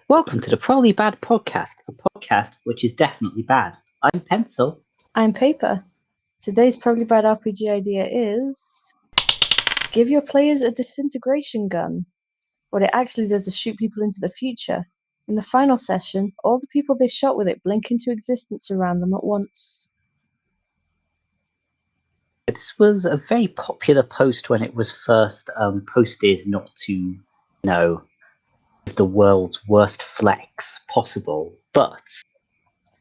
Welcome to the Probably Bad podcast, a podcast which is definitely bad. I'm Pencil. I'm Paper. Today's Probably Bad RPG idea is give your players a disintegration gun. What it actually does is shoot people into the future. In the final session, all the people they shot with it blink into existence around them at once. This was a very popular post when it was first posted, not to, the world's worst flex possible. But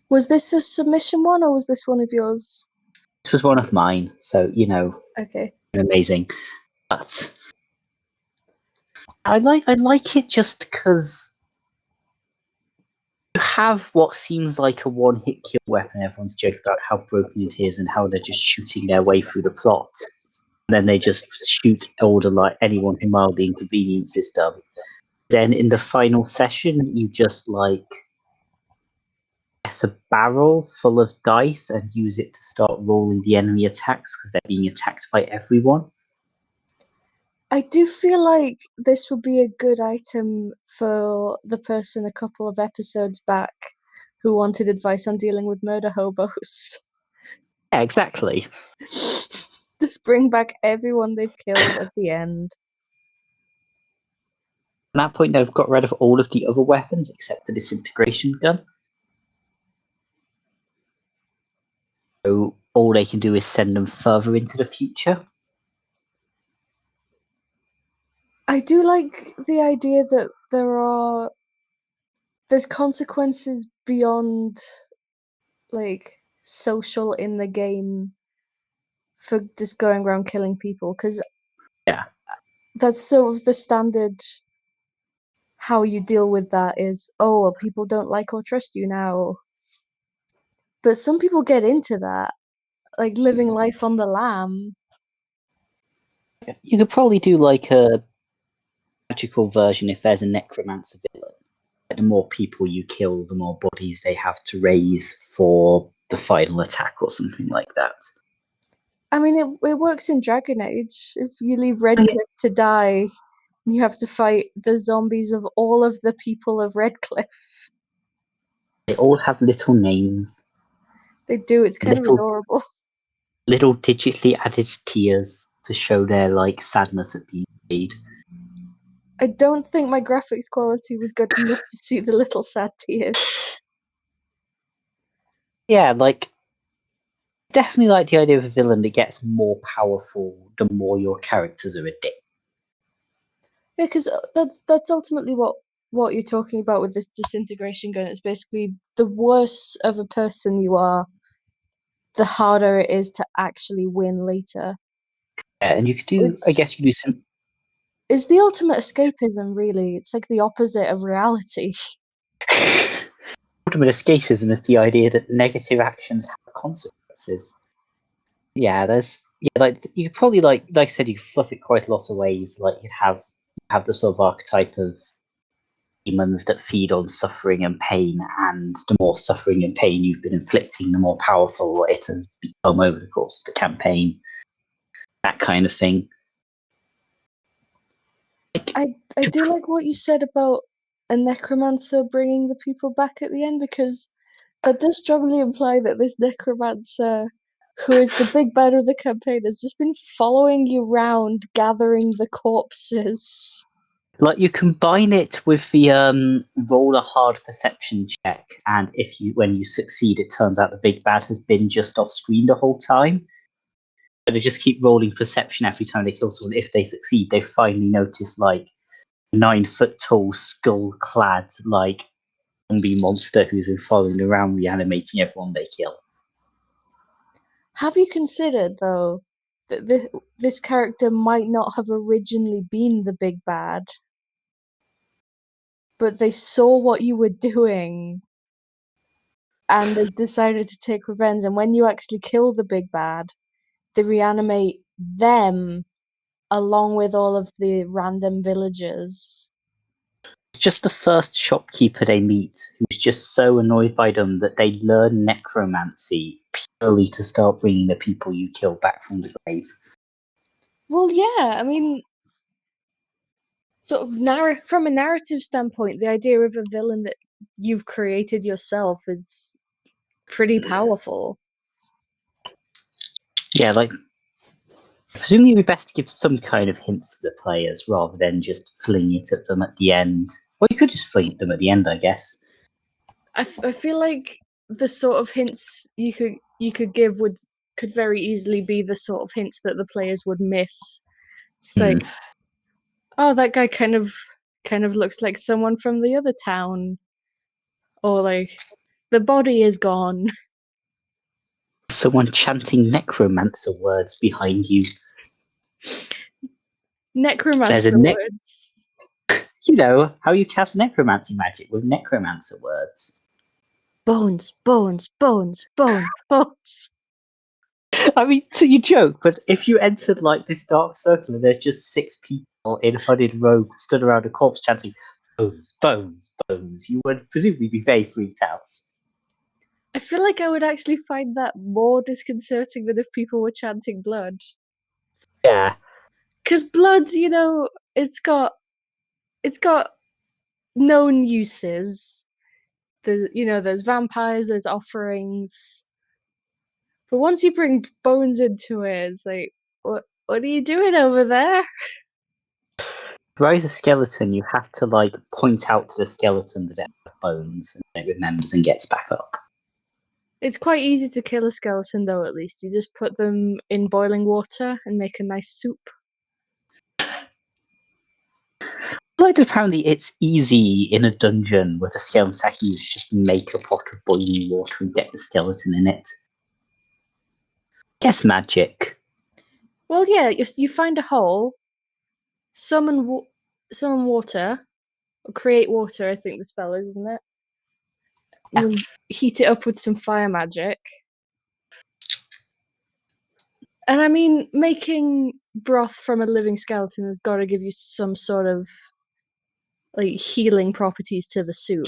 was this a submission one, or was this one of yours? This was one of mine, so Okay. Amazing. But I like it just because you have what seems like a one-hit kill weapon. Everyone's joking about how broken it is and how they're just shooting their way through the plot. And then they just shoot anyone who mildly inconveniences them. Then in the final session, you just get a barrel full of dice and use it to start rolling the enemy attacks because they're being attacked by everyone. I do feel like this would be a good item for the person a couple of episodes back who wanted advice on dealing with murder hobos. Yeah, exactly. Just bring back everyone they've killed at the end. At that point, they've got rid of all of the other weapons except the disintegration gun. So all they can do is send them further into the future. I do like the idea that there's consequences beyond social in the game for just going around killing people, because that's sort of the standard. How you deal with that is, people don't like or trust you now. But some people get into that, like living life on the lam. You could probably do a magical version if there's a necromancer villain. The more people you kill, the more bodies they have to raise for the final attack or something like that. I mean, it works in Dragon Age. If you leave Redcliffe to die, you have to fight the zombies of all of the people of Redcliffe. They all have little names. They do. It's kind of adorable. Little digitally added tears to show their sadness at being made. I don't think my graphics quality was good enough to see the little sad tears. Yeah, definitely like the idea of a villain that gets more powerful the more your characters are a dick. Yeah, because that's ultimately what you're talking about with this disintegration gun. It's basically the worse of a person you are, the harder it is to actually win later. Yeah, and you could do, I guess you do some... It's the ultimate escapism, really. It's like the opposite of reality. Ultimate escapism is the idea that negative actions have consequences. Yeah, you could probably like I said, you could fluff it quite a lot of ways. You'd have the sort of archetype of demons that feed on suffering and pain, and the more suffering and pain you've been inflicting, the more powerful it has become over the course of the campaign. That kind of thing. I do like what you said about a necromancer bringing the people back at the end, because that does strongly imply that this necromancer, who is the big bad of the campaign, has just been following you around, gathering the corpses. You combine it with the roll a hard perception check, and when you succeed, it turns out the big bad has been just off screen the whole time. But they just keep rolling perception every time they kill someone. If they succeed, they finally notice 9-foot tall, skull-clad zombie monster who's been following around, reanimating everyone they kill. Have you considered, though, that this character might not have originally been the big bad, but they saw what you were doing and they decided to take revenge, and when you actually kill the big bad, they reanimate them along with all of the random villagers? It's just the first shopkeeper they meet who's just so annoyed by them that they learn necromancy purely to start bringing the people you kill back from the grave. Well, yeah, I mean, sort of from a narrative standpoint, the idea of a villain that you've created yourself is pretty powerful. Yeah, like presumably it would be best to give some kind of hints to the players rather than just fling it at them at the end. Well, you could just fling it at them at the end, I guess. I feel like the sort of hints you could give could very easily be the sort of hints that the players would miss. It's like, oh, that guy kind of looks like someone from the other town, or like the body is gone. Someone chanting necromancer words behind you. Necromancer words. You know how you cast necromancy magic with necromancer words. Bones, bones, bones, bones, bones. I mean, so you joke, but if you entered like this dark circle and there's just 6 people in hooded robes stood around a corpse chanting bones, bones, bones, you would presumably be very freaked out. I feel like I would actually find that more disconcerting than if people were chanting blood. Yeah. Because blood, it's got known uses. There's vampires, there's offerings. But once you bring bones into it, it's like, what are you doing over there? To raise a skeleton, you have to like point out to the skeleton that it has bones and it remembers and gets back up. It's quite easy to kill a skeleton, though. At least you just put them in boiling water and make a nice soup. Like apparently it's easy in a dungeon with a skeleton attack. You just make a pot of boiling water and get the skeleton in it. Guess magic. Well, yeah, you find a hole, summon water, or create water. I think the spell is, isn't it? Yeah. You'll heat it up with some fire magic. And I mean, making broth from a living skeleton has got to give you some sort of like healing properties to the soup.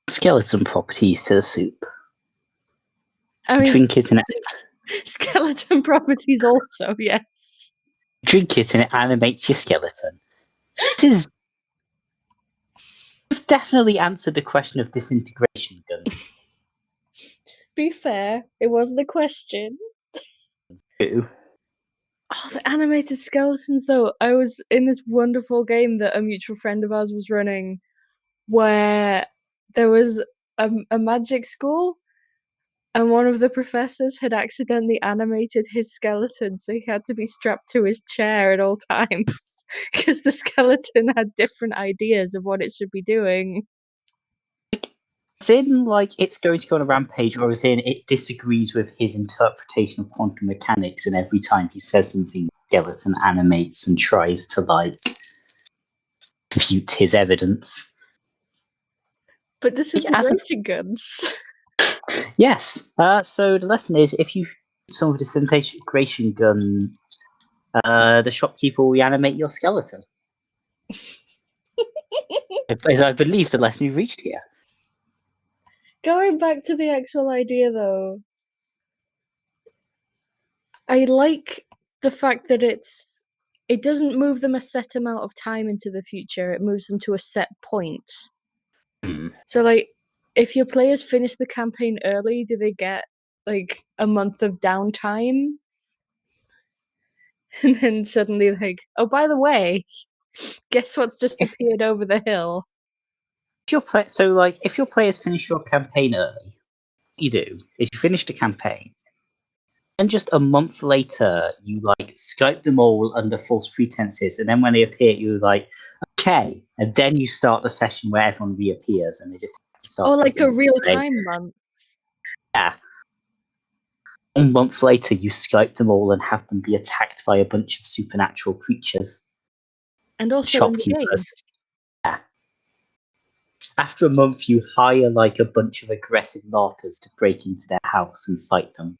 Skeleton properties to the soup. I mean, drink it and skeleton properties also, yes. Drink it and it animates your skeleton. You've definitely answered the question of disintegration gun. Be fair, it was the question. Ooh. Oh, the animated skeletons, though. I was in this wonderful game that a mutual friend of ours was running where there was a magic school and one of the professors had accidentally animated his skeleton, so he had to be strapped to his chair at all times because the skeleton had different ideas of what it should be doing. Is in like it's going to go on a rampage, or is in it disagrees with his interpretation of quantum mechanics, and every time he says something, the skeleton animates and tries to like refute his evidence? But disintegration guns. Yes. So the lesson is, if you shoot someone with a disintegration gun, the shopkeeper will reanimate your skeleton. I believe the lesson we've reached here. Going back to the actual idea, though, I like the fact that it doesn't move them a set amount of time into the future. It moves them to a set point. So, like, if your players finish the campaign early, do they get like a month of downtime? And then suddenly, like, oh, by the way, guess what's just appeared over the hill? If your players finish your campaign early, what you do is you finish the campaign, and just a month later, you like Skype them all under false pretenses, and then when they appear, you're like, okay, and then you start the session where everyone reappears, and they just have to start. Oh, like a real time month. Yeah. 1 month later, you Skype them all and have them be attacked by a bunch of supernatural creatures. And also Shopkeepers. Yeah. After a month, you hire like a bunch of aggressive LARPers to break into their house and fight them.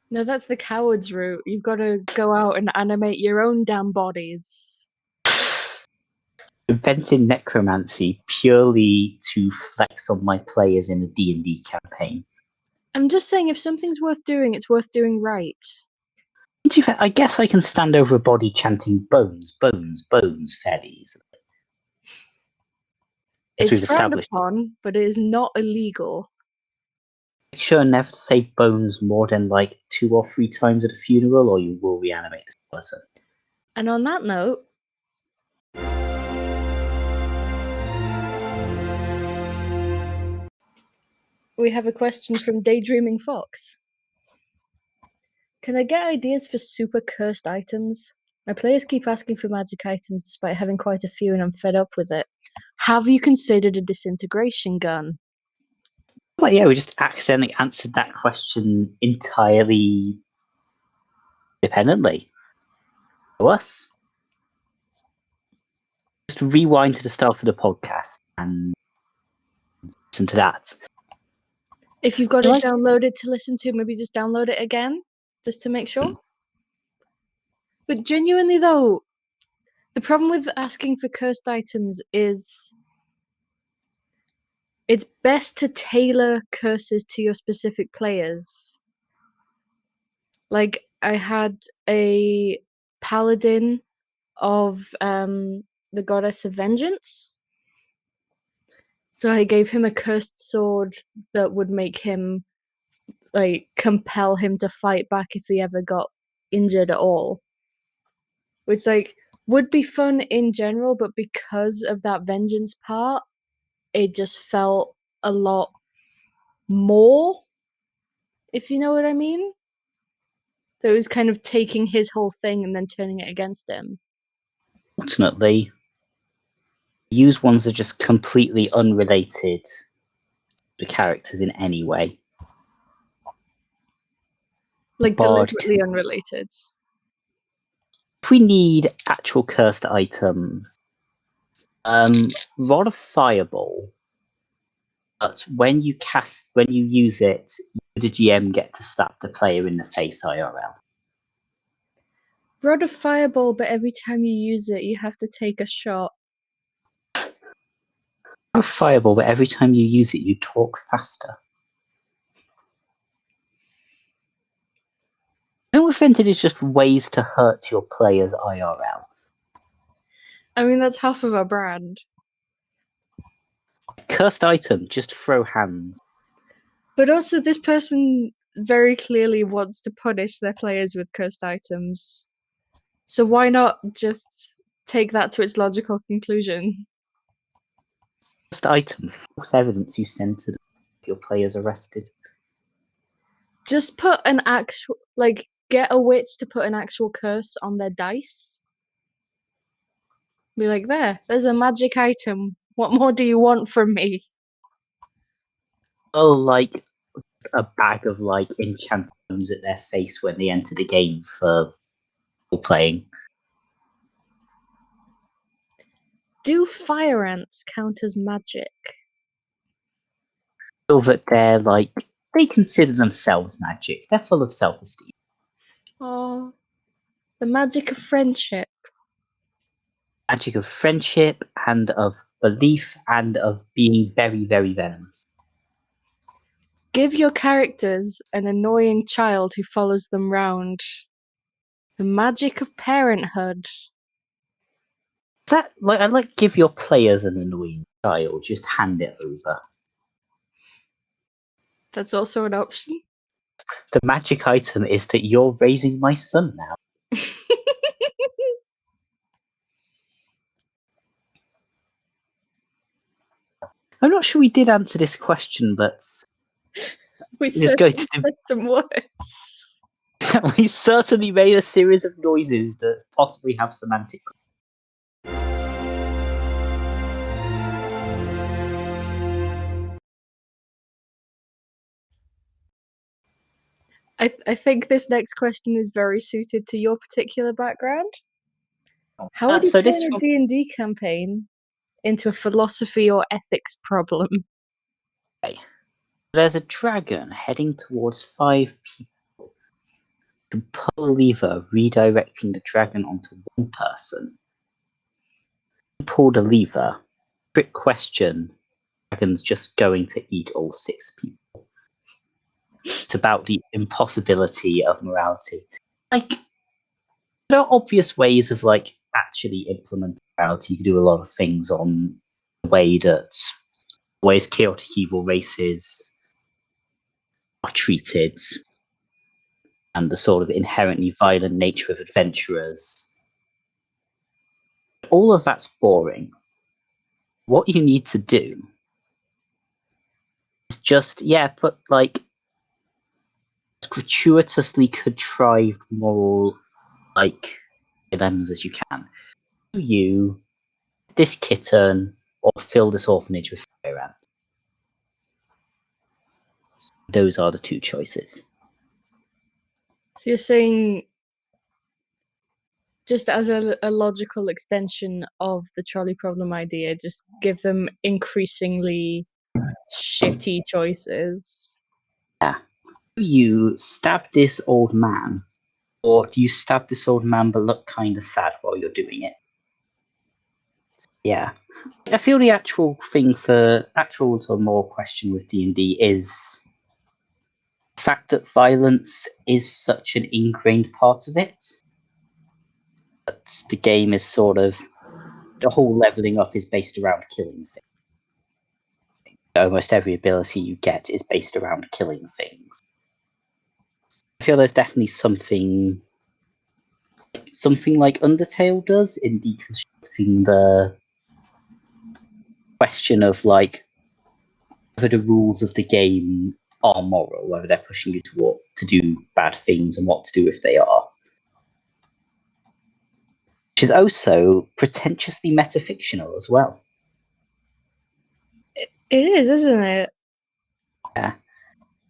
No, that's the coward's route. You've got to go out and animate your own damn bodies. Invented necromancy purely to flex on my players in a D&D campaign. I'm just saying, if something's worth doing, it's worth doing right. To be fair, I guess I can stand over a body chanting bones, bones, bones fairly easily. As It's we've frowned established. upon, but it is not illegal. Make sure never to say bones more than like 2 or 3 times at a funeral, or you will reanimate the skeleton. And on that note, we have a question from Daydreaming Fox. Can I get ideas for super cursed items? My players keep asking for magic items despite having quite a few, and I'm fed up with it. Have you considered a disintegration gun? Well, yeah, we just accidentally answered that question entirely independently. To us. Just rewind to the start of the podcast and listen to that. If you've got it downloaded to listen to, maybe just download it again, just to make sure. But genuinely though, the problem with asking for cursed items is it's best to tailor curses to your specific players. Like, I had a paladin of the goddess of vengeance. So I gave him a cursed sword that would make him, like, compel him to fight back if he ever got injured at all. Which, like, would be fun in general, but because of that vengeance part, it just felt a lot more, if you know what I mean. So it was kind of taking his whole thing and then turning it against him. Ultimately, use ones that are just completely unrelated to characters in any way. Like, deliberately unrelated. If we need actual cursed items, Rod of Fireball. But when you use it, the GM get to slap the player in the face IRL. Rod of Fireball, but every time you use it, you have to take a shot. Rod of Fireball, but every time you use it, you talk faster. No offended is just ways to hurt your players IRL. I mean, that's half of our brand. Cursed item, just throw hands. But also, this person very clearly wants to punish their players with cursed items. So why not just take that to its logical conclusion? Cursed item, false evidence you send to your players arrested. Just put an actual, like, get a witch to put an actual curse on their dice. Be like, there's a magic item. What more do you want from me? Oh, like a bag of like enchanted items at their face when they enter the game for playing. Do fire ants count as magic? Feel that they're like they consider themselves magic. They're full of self-esteem. Oh, the magic of friendship. Magic of friendship and of belief and of being very, very venomous. Give your characters an annoying child who follows them round. The magic of parenthood. That like I like give your players an annoying child, just hand it over. That's also an option. The magic item is that you're raising my son now. I'm not sure we did answer this question, but we just go to said some words. we certainly made a series of noises that possibly have semantic. I think this next question is very suited to your particular background. How would you turn a D&D campaign into a philosophy or ethics problem? Okay. There's a dragon heading towards 5 people. You can pull a lever, redirecting the dragon onto one person. You pull the lever. Trick question. The dragon's just going to eat all 6 people. It's about the impossibility of morality. Like, There are obvious ways of actually implementing morality. You can do a lot of things on the ways chaotic evil races are treated and the sort of inherently violent nature of adventurers. All of that's boring. What you need to do is just, put as gratuitously contrived moral dilemmas as you can. Do you this kitten or fill this orphanage with fire ants? Those are the two choices. So you're saying, just as a logical extension of the trolley problem idea, just give them increasingly shitty choices. Yeah. Do you stab this old man, or do you stab this old man but look kind of sad while you're doing it? Yeah. I feel the actual sort of moral question with D&D is the fact that violence is such an ingrained part of it. But the game is sort of, the whole leveling up is based around killing things. Almost every ability you get is based around killing things. I feel there's definitely something like Undertale does in deconstructing the question of whether the rules of the game are moral, whether they're pushing you to do bad things and what to do if they are. Which is also pretentiously metafictional as well. It is, isn't it? Yeah.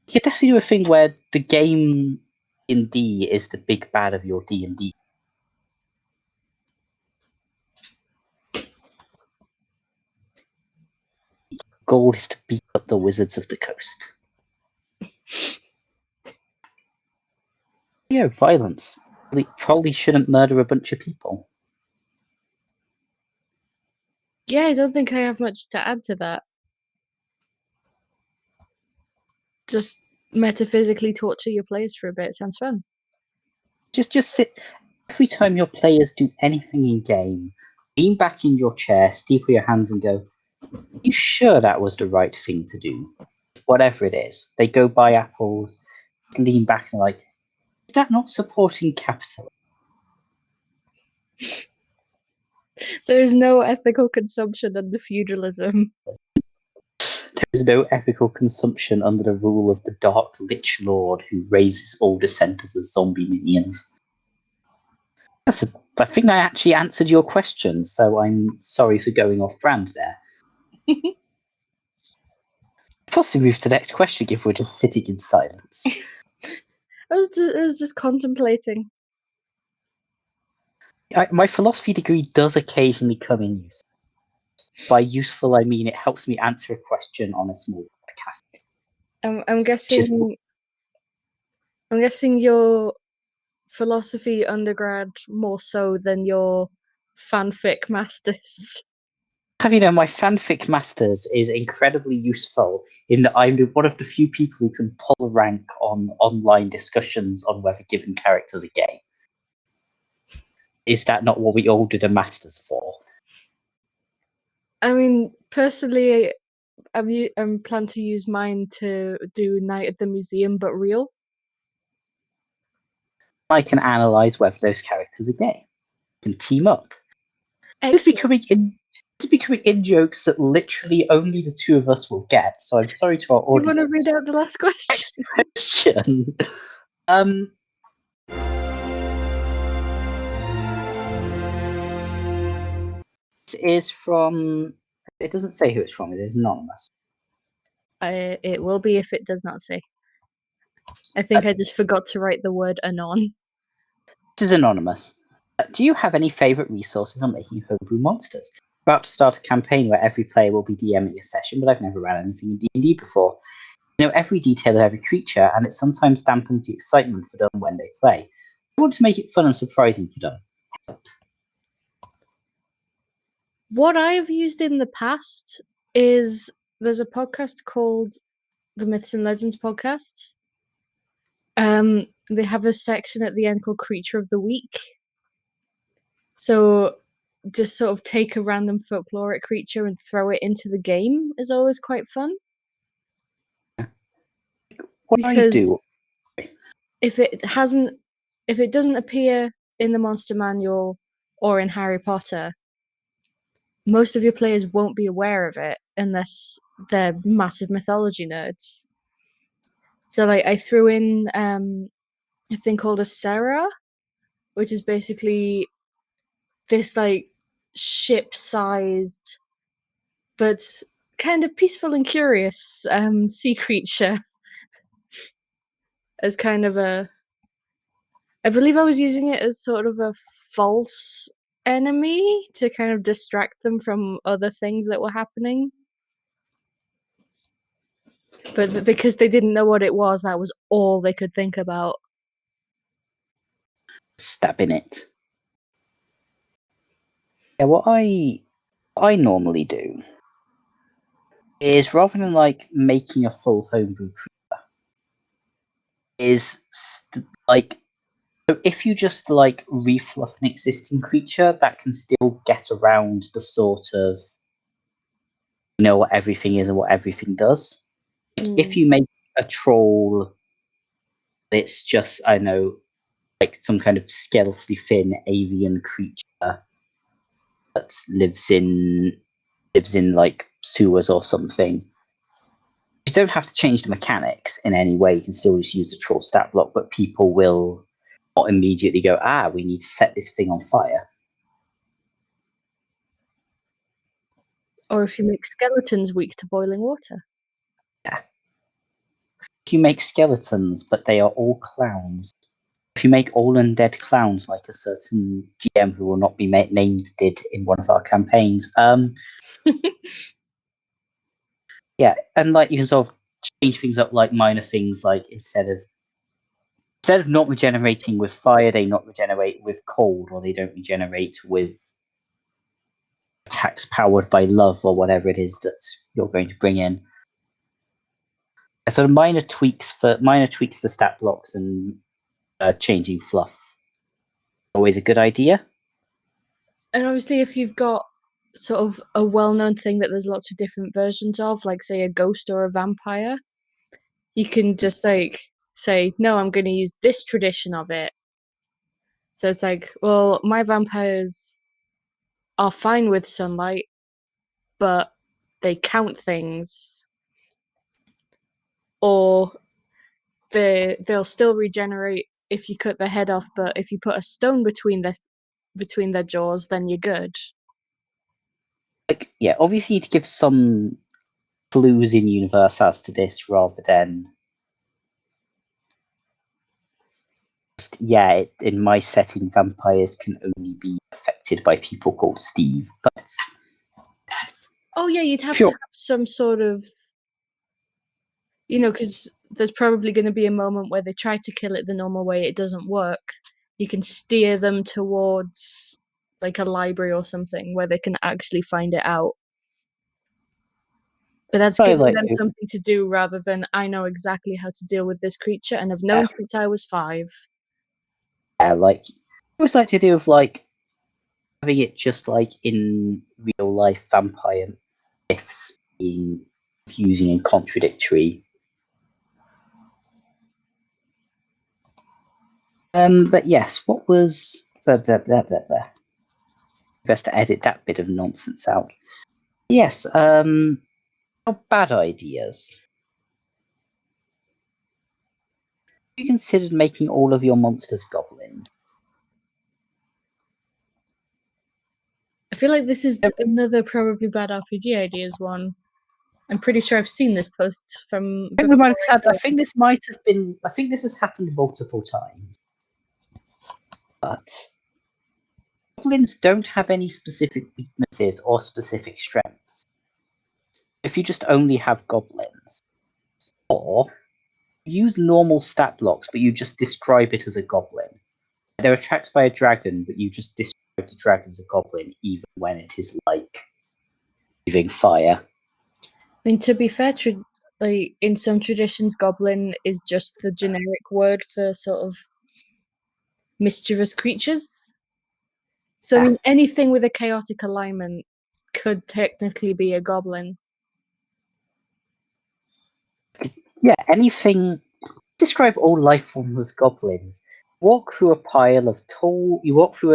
You could definitely do a thing where the game D&D is the big bad of your D&D. Goal is to beat up the wizards of the coast. Yeah, violence. We probably shouldn't murder a bunch of people. Yeah, I don't think I have much to add to that. Just metaphysically torture your players for a bit. Sounds fun. Just sit. Every time your players do anything in game, lean back in your chair, steeple your hands, and go, "You sure that was the right thing to do?" Whatever it is, they go buy apples, lean back and is that not supporting capitalism? There is no ethical consumption under feudalism. There is no ethical consumption under the rule of the Dark Lich Lord who raises all dissenters as zombie minions. I think I actually answered your question, so I'm sorry for going off brand there. Possibly move to the next question if we're just sitting in silence. I was just contemplating. My philosophy degree does occasionally come in use. By useful, I mean it helps me answer a question on a small podcast. I'm guessing. I'm guessing your philosophy undergrad more so than your fanfic masters. My fanfic masters is incredibly useful in that I'm one of the few people who can pull rank on online discussions on whether given characters are gay. Is that not what we all did a masters for? I mean, personally, I'm plan to use mine to do Night at the Museum, but real. I can analyze whether those characters are gay. I can team up. This is becoming in jokes that literally only the two of us will get. So I'm sorry to our audience. Do you want to read out the last question? This is from. It doesn't say who it's from. It is anonymous. It will be if it does not say. I think I just forgot to write the word anon. This is anonymous. Do you have any favorite resources on making homebrew monsters? I'm about to start a campaign where every player will be DMing a session, but I've never ran anything in D&D before. I know every detail of every creature, and it sometimes dampens the excitement for them when they play. I want to make it fun and surprising for them. What I've used in the past is there's a podcast called the Myths and Legends podcast. They have a section at the end called Creature of the Week, So just sort of take a random folkloric creature and throw it into the game is always quite fun. What I do, Because if it doesn't appear in the monster manual or in Harry Potter, most of your players won't be aware of it unless they're massive mythology nerds. So like I threw in a thing called a Serra, which is basically this like ship-sized but kind of peaceful and curious sea creature as kind of a. I believe I was using it as sort of a false enemy to kind of distract them from other things that were happening. But because they didn't know what it was, that was all they could think about. stabbing it. Yeah, what I normally do is, rather than like making a full homebrew creature, is like, so if you just like refluff an existing creature, that can still get around the sort of know what everything is and what everything does. Like, if you make a troll, it's just, I know, like some kind of stealthy thin avian creature that lives in like sewers or something. You don't have to change the mechanics in any way. You can still just use the troll stat block, but people will not immediately go, we need to set this thing on fire. Or if you make skeletons weak to boiling water. Yeah. If you make skeletons, but they are all clowns. If you make all undead clowns, like a certain GM who will not be named did in one of our campaigns, yeah, and like you can sort of change things up, like minor things, like instead of not regenerating with fire, they not regenerate with cold, or they don't regenerate with attacks powered by love, or whatever it is that you're going to bring in. So minor tweaks to stat blocks and changing fluff. Always a good idea. And obviously, if you've got sort of a well-known thing that there's lots of different versions of, like say a ghost or a vampire, you can just like say, no, I'm going to use this tradition of it. So it's like, well, my vampires are fine with sunlight, but they count things, or they'll still regenerate if you cut their head off, but if you put a stone between their jaws, then you're good. Like, yeah, obviously to give some clues in universe as to this, rather than just, in my setting, vampires can only be affected by people called Steve. But Oh yeah, you'd have to have some sort of, because there's probably going to be a moment where they try to kill it the normal way, it doesn't work. You can steer them towards like a library or something where they can actually find it out. But that's giving them something to do rather than, I know exactly how to deal with this creature and have known since I was 5. Yeah, like, I always like to do with like having it just like in real life vampire myths being confusing and contradictory. But yes, what was best to edit that bit of nonsense out. Yes, bad ideas. Have you considered making all of your monsters goblins? I feel like this is another probably bad RPG ideas one. I'm pretty sure I've seen this post from. I think we might have had. I think this might have been. I think this has happened multiple times. But goblins don't have any specific weaknesses or specific strengths. If you just only have goblins, or use normal stat blocks, but you just describe it as a goblin. They're attacked by a dragon, but you just describe the dragon as a goblin, even when it is like breathing fire. I mean, to be fair, like in some traditions, goblin is just the generic word for sort of mischievous creatures. So, I mean, anything with a chaotic alignment could technically be a goblin. Yeah, anything. Describe all life forms as goblins. You walk through a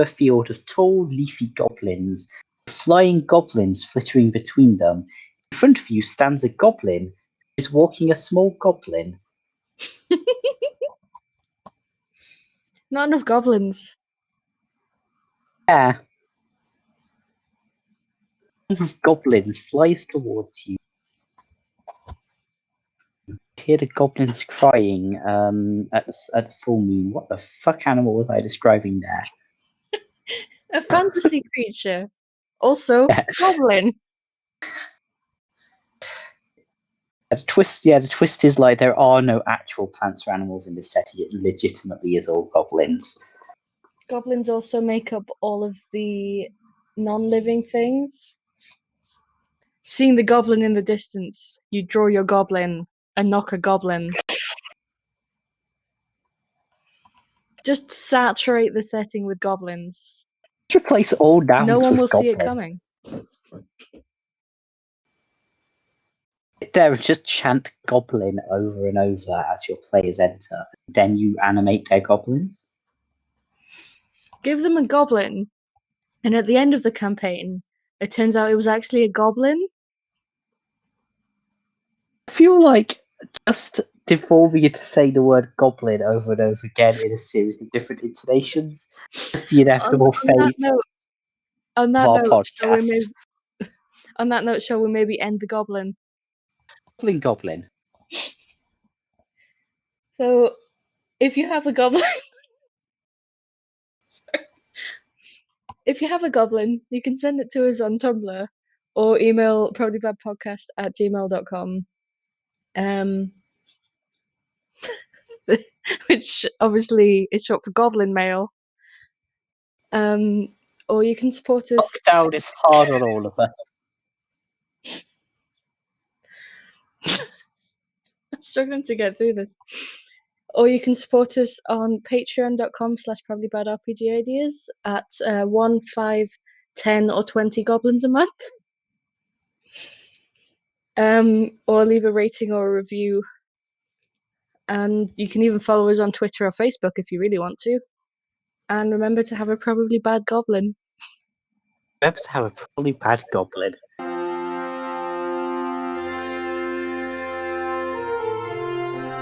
field of tall, leafy goblins, flying goblins flittering between them. In front of you stands a goblin who is walking a small goblin. Not enough goblins. Yeah. A group of goblins flies towards you. You hear the goblins crying at the full moon. What the fuck animal was I describing there? A fantasy creature. Also, goblin. The twist is like there are no actual plants or animals in this setting. It legitimately is all goblins. Goblins also make up all of the non-living things. Seeing the goblin in the distance, you draw your goblin and knock a goblin. Just saturate the setting with goblins. Just replace all nouns No one with will see it goblin. coming. Sit there and just chant goblin over and over as your players enter. Then you animate their goblins. Give them a goblin, and at the end of the campaign, it turns out it was actually a goblin. I feel like just devolving it to say the word goblin over and over again in a series of different intonations. Just the inevitable fate On that of our note, podcast. shall we maybe end the goblin? Goblin. So, if you have a goblin, you can send it to us on Tumblr or email probablybadpodcast@gmail.com. Which obviously is short for goblin mail. Or you can support us. Lockdown is hard on all of us. I'm struggling to get through this. Or you can support us on patreon.com/probablybadrpgideas at 1, 5, 10 or 20 goblins a month. Or leave a rating or a review. And you can even follow us on Twitter or Facebook if you really want to. And remember to have a probably bad goblin. Remember to have a probably bad goblin.